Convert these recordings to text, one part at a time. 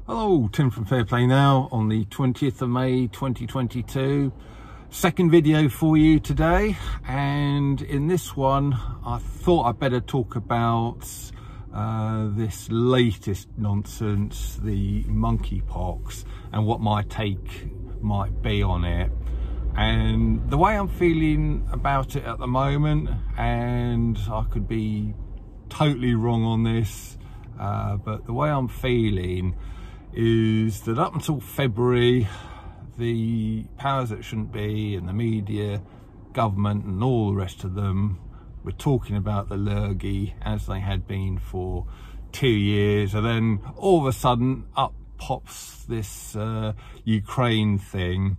Hello, Tim from Fair Play Now on the 20th of May 2022. Second video for you today, and in this one I thought I'd better talk about this latest nonsense, the monkeypox, and what my take might be on it, and the way I'm feeling about it at the moment. And I could be totally wrong on this, but the way I'm feeling is that up until February, the powers that shouldn't be and the media, government and all the rest of them were talking about the lurgy as they had been for 2 years, and then all of a sudden up pops this Ukraine thing,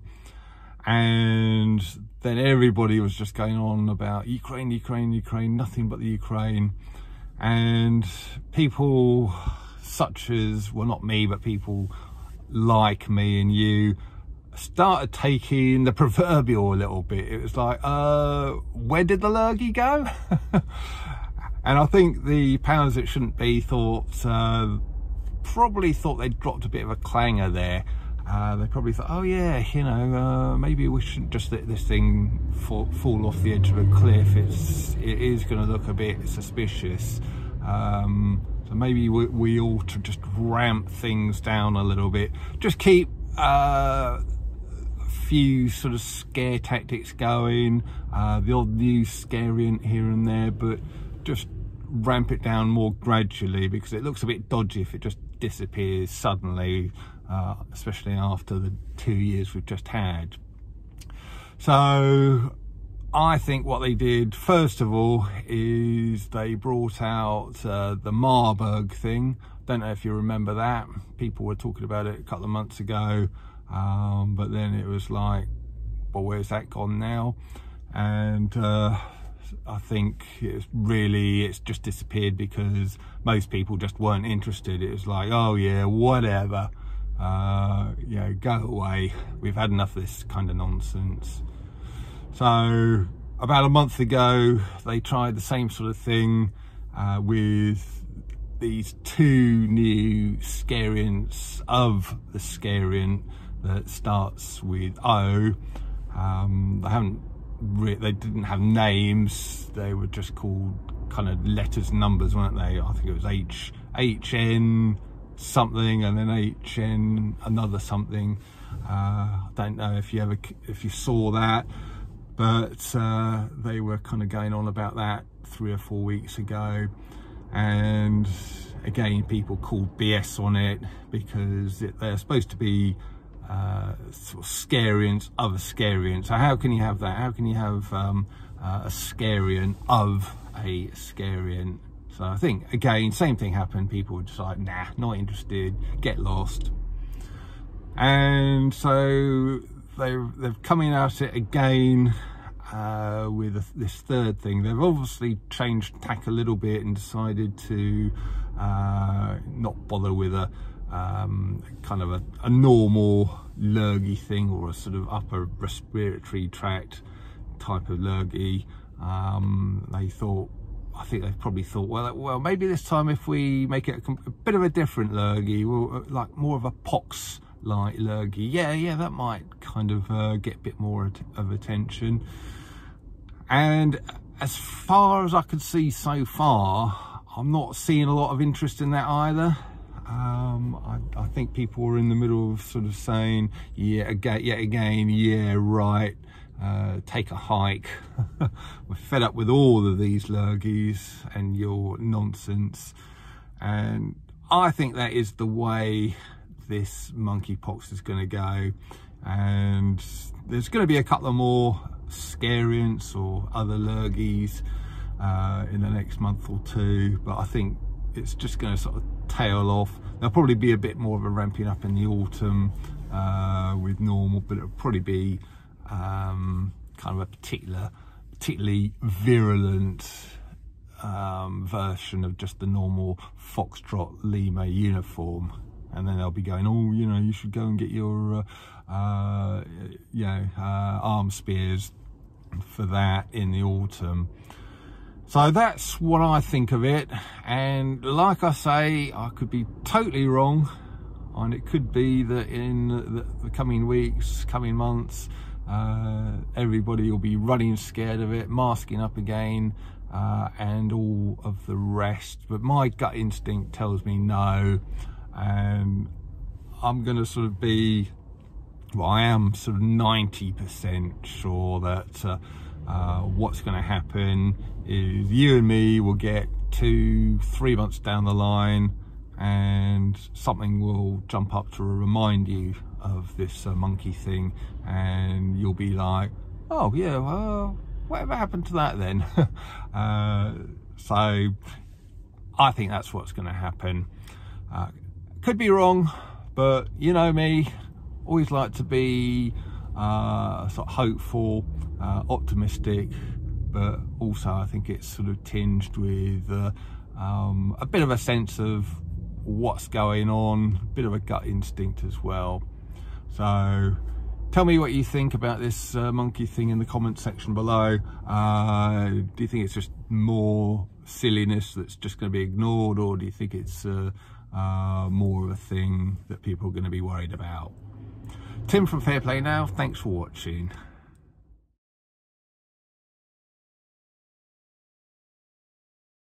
and then everybody was just going on about Ukraine, nothing but the Ukraine. And people such as, well, not me, but people like me and you started taking the proverbial a little bit. It was like, where did the lurgy go? And I think the powers that shouldn't be probably thought they'd dropped a bit of a clanger there. They probably thought, oh yeah, you know, maybe we shouldn't just let this thing fall off the edge of a cliff. It is going to look a bit suspicious. So maybe we ought to just ramp things down a little bit. Just keep a few sort of scare tactics going, the odd news scariant here and there, but just ramp it down more gradually, because it looks a bit dodgy if it just disappears suddenly, especially after the 2 years we've just had. So I think what they did, first of all, is they brought out the Marburg thing. Don't know if you remember that. People were talking about it a couple of months ago, but then it was like, well, where's that gone now? And I think it's just disappeared because most people just weren't interested. It was like, oh yeah, whatever, you know, go away. We've had enough of this kind of nonsense. So about a month ago, they tried the same sort of thing with these two new scariants of the scariant that starts with O. They didn't have names. They were just called kind of letters and numbers, weren't they? I think it was HN something, and then HN another something. I don't know if you saw that. But they were kind of going on about that 3 or 4 weeks ago, and again people called BS on it, because they're supposed to be sort of scariants of a scariant. So how can you have that? How can you have a scariant of a scariant? So I think, again, same thing happened. People were just like, nah, not interested, get lost. And so they've coming at it again with this third thing. They've obviously changed tack a little bit and decided to not bother with a kind of a normal lurgy thing, or a sort of upper respiratory tract type of lurgy. I think they probably thought, well, maybe this time if we make it a bit of a different lurgy, like more of a pox like lurgy, yeah, that might kind of get a bit more of attention. And as far as I could see so far, I'm not seeing a lot of interest in that either. I think people were in the middle of sort of saying, yet again, yeah, right, take a hike. We're fed up with all of these lurgies and your nonsense. And I think that is the way this monkeypox is going to go, and there's going to be a couple of more scariants or other lurgies in the next month or two, but I think it's just going to sort of tail off. There'll probably be a bit more of a ramping up in the autumn with normal, but it'll probably be kind of a particularly virulent version of just the normal Foxtrot Lima uniform. And then they'll be going, oh, you know, you should go and get your arm spears for that in the autumn. So that's what I think of it. And like I say, I could be totally wrong. and it could be that in the coming weeks, coming months, everybody will be running scared of it, masking up again, and all of the rest. But my gut instinct tells me no, and I'm going to sort of be, well, I am sort of 90% sure that what's going to happen is you and me will get 2-3 months down the line and something will jump up to remind you of this monkey thing, and you'll be like, oh yeah, well, whatever happened to that then? So I think that's what's going to happen. Could be wrong, but you know me, always like to be sort of hopeful, optimistic, but also I think it's sort of tinged with a bit of a sense of what's going on, a bit of a gut instinct as well. So tell me what you think about this monkey thing in the comment section below. Do you think it's just more silliness that's just going to be ignored, or do you think it's more of a thing that people are going to be worried about? Tim from Fair Play Now, thanks for watching.